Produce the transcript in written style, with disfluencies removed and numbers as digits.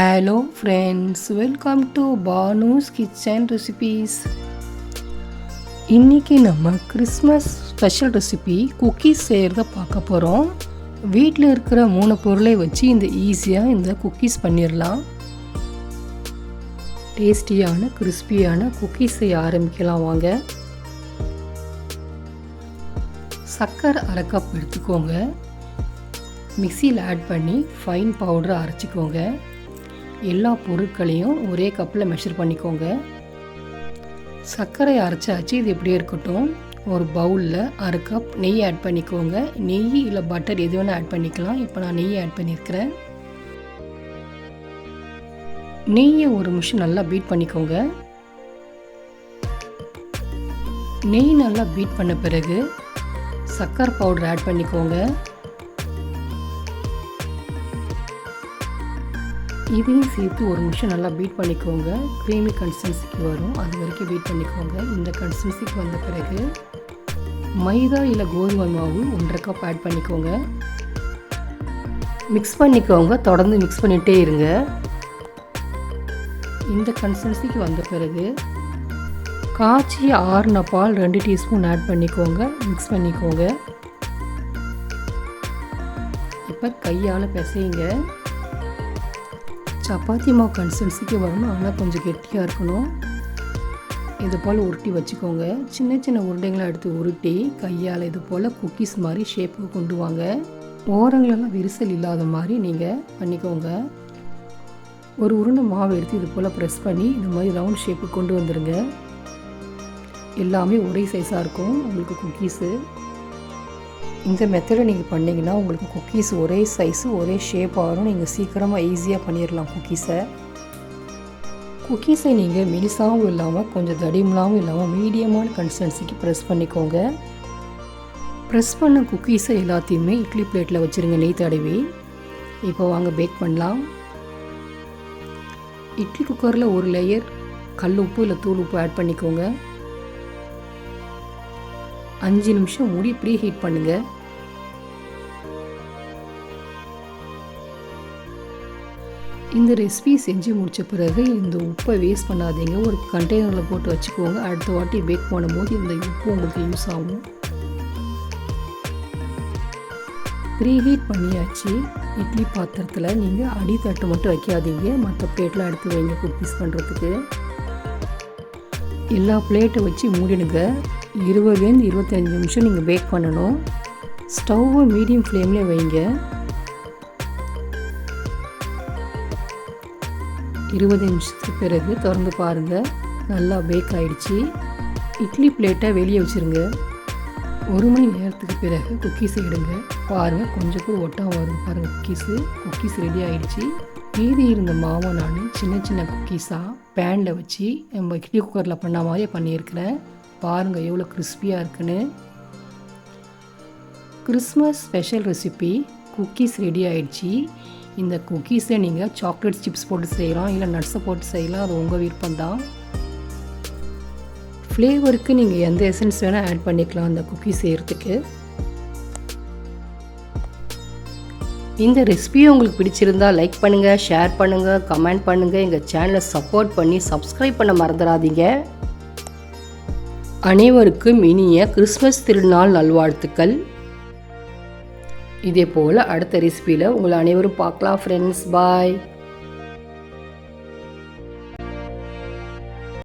Hello friends, welcome to Banu's kitchen recipes. இன்றைக்கி நம்ம Christmas special recipe cookies செய்கிறத பார்க்க போகிறோம். வீட்டில் இருக்கிற 3 பொருளை வச்சு ஈஸியாக இந்த குக்கீஸ் பண்ணிடலாம். டேஸ்டியான கிறிஸ்பியான குக்கீஸ் செய்ய ஆரம்பிக்கலாம் வாங்க. சர்க்கரை 1/2 கப் எடுத்துக்கோங்க. மிக்சியில் ஆட் பண்ணி ஃபைன் பவுடரை அரைச்சிக்கோங்க. எல்லா பொருட்களையும் ஒரே கப்பில் மெஷர் பண்ணிக்கோங்க. சர்க்கரை அரைச்சாச்சு, இது எப்படியே இருக்கட்டும். ஒரு பவுலில் 1/2 கப் நெய் ஆட் பண்ணிக்கோங்க. நெய் இல்லை பட்டர் எது வேணால் ஆட் பண்ணிக்கலாம். இப்போ நான் நெய் ஆட் பண்ணியிருக்கிறேன். நெய்யை ஒரு நிமிஷம் நல்லா பீட் பண்ணிக்கோங்க. நெய் நல்லா பீட் பண்ண பிறகு சர்க்கரை பவுடர் ஆட் பண்ணிக்கோங்க. இதையும் சேர்த்து ஒரு நிமிஷம் நல்லா பீட் பண்ணிக்கோங்க. க்ரீமி கன்சிஸ்டன்சிக்கு வரும், அது வரைக்கும் பீட் பண்ணிக்கோங்க. இந்த கன்சிஸ்டன்சிக்கு வந்த பிறகு மைதா இல்லை கோதுமை மாவு 1/2 கப் ஆட் பண்ணிக்கோங்க. மிக்ஸ் பண்ணிக்கோங்க, தொடர்ந்து மிக்ஸ் பண்ணிகிட்டே இருங்க. இந்த கன்சிஸ்டன்சிக்கு வந்த பிறகு காய்ச்சி ஆறின பால் 2 டீஸ்பூன் ஆட் பண்ணிக்கோங்க. மிக்ஸ் பண்ணிக்கோங்க. இப்போ கையால் பிசையுங்க. சப்பாத்தி மாவு கன்சிஸ்டன்சிக்கு வரணும், ஆனால் கொஞ்சம் கெட்டியாக இருக்கணும். இது போல் உருட்டி வச்சுக்கோங்க. சின்ன சின்ன உருண்டைங்களாக எடுத்து உருட்டி கையால் இது போல் குக்கீஸ் மாதிரி ஷேப்புக்கு கொண்டு வாங்க. ஓரங்களெல்லாம் விரிசல் இல்லாத மாதிரி நீங்கள் பண்ணிக்கோங்க. ஒரு உருண்டை மாவு எடுத்து இது போல் ப்ரெஸ் பண்ணி இந்த மாதிரி ரவுண்ட் ஷேப்புக்கு கொண்டு வந்துடுங்க. எல்லாமே ஒரே சைஸாக இருக்கும் உங்களுக்கு குக்கீஸு. இந்த மெத்தடை நீங்கள் பண்ணிங்கன்னா உங்களுக்கு குக்கீஸ் ஒரே சைஸு ஒரே ஷேப்பாக வரும். நீங்கள் சீக்கிரமாக ஈஸியாக பண்ணிடலாம் குக்கீஸை நீங்கள் மெலிசாகவும் இல்லாமல் கொஞ்சம் தடிமலாகவும் இல்லாமல் மீடியமான கன்சிஸ்டன்சிக்கு ப்ரெஸ் பண்ணிக்கோங்க. ப்ரெஸ் பண்ண குக்கீஸை எல்லாத்தையுமே இட்லி பிளேட்டில் வச்சுருங்க நெய் தடவி. இப்போ வாங்க பேக் பண்ணலாம். இட்லி குக்கரில் ஒரு லேயர் கல் உப்பு இல்லை தூள் உப்பு ஆட் பண்ணிக்கோங்க. 5 நிமிஷம் மூடி ப்ரீ ஹீட் பண்ணுங்கள். இந்த ரெசிபி செஞ்சு முடித்த பிறகு இந்த உப்பை வேஸ்ட் பண்ணாதீங்க. ஒரு கண்டெய்னரில் போட்டு வச்சுக்கோங்க. அடுத்த வாட்டி பேக் பண்ணும்போது இந்த உப்பு உங்களுக்கு யூஸ் ஆகும். ப்ரீ ஹீட் பண்ணியாச்சு. இட்லி பாத்திரத்தில் நீங்கள் அடித்தட்டு மட்டும் வைக்காதீங்க, மற்ற பிளேட்லாம் எடுத்து வைங்க குக்கீஸ் பண்ணுறதுக்கு. எல்லா பிளேட்டை வச்சு மூடிடுங்க. 20 to 25 நிமிஷம் நீங்கள் பேக் பண்ணணும். ஸ்டவ்வை மீடியம் ஃப்ளேம்லேயே வைங்க. 20 நிமிஷத்துக்கு பிறகு திறந்து பாருங்கள், நல்லா பேக் ஆகிடுச்சு. இட்லி பிளேட்டை வெளியே வச்சுருங்க. 1 மணி நேரத்துக்கு பிறகு குக்கீஸ் எடுங்க. பாருங்கள், கொஞ்சம் கூட ஒட்டாமல் வரும் பாருங்கள். குக்கீஸ் ரெடி ஆகிடுச்சு. மீதி இருந்த மாவை நான் சின்ன சின்ன குக்கீஸாக பேனில் வச்சு நம்ம இட்லி குக்கரில் பண்ண மாதிரியே பண்ணியிருக்கிறேன். பாருங்கள் எவ்வளோ கிறிஸ்பியாக இருக்குன்னு. Christmas special recipe cookies ready ஆகிடுச்சு. இந்த குக்கீஸை நீங்கள் சாக்லேட் சிப்ஸ் போட்டு செய்யலாம், இல்லை நட்ஸை போட்டு செய்யலாம், அது உங்கள் விருப்பம்தான். ஃப்ளேவருக்கு நீங்கள் எந்த எசன்ஸ் வேணால் ஆட் பண்ணிக்கலாம் அந்த குக்கீஸ் செய்கிறதுக்கு. இந்த ரெசிபி உங்களுக்கு பிடிச்சிருந்தால் லைக் பண்ணுங்கள், ஷேர் பண்ணுங்கள், கமெண்ட் பண்ணுங்கள். எங்கள் சேனலை சப்போர்ட் பண்ணி சப்ஸ்கிரைப் பண்ண மறந்துடாதீங்க. அனைவருக்கும் இனிய கிறிஸ்மஸ் திருநாள் நல்வாழ்த்துக்கள். இதே போல் அடுத்த ரெசிபியில் உங்களை அனைவரும் பார்க்கலாம் ஃப்ரெண்ட்ஸ். பாய்.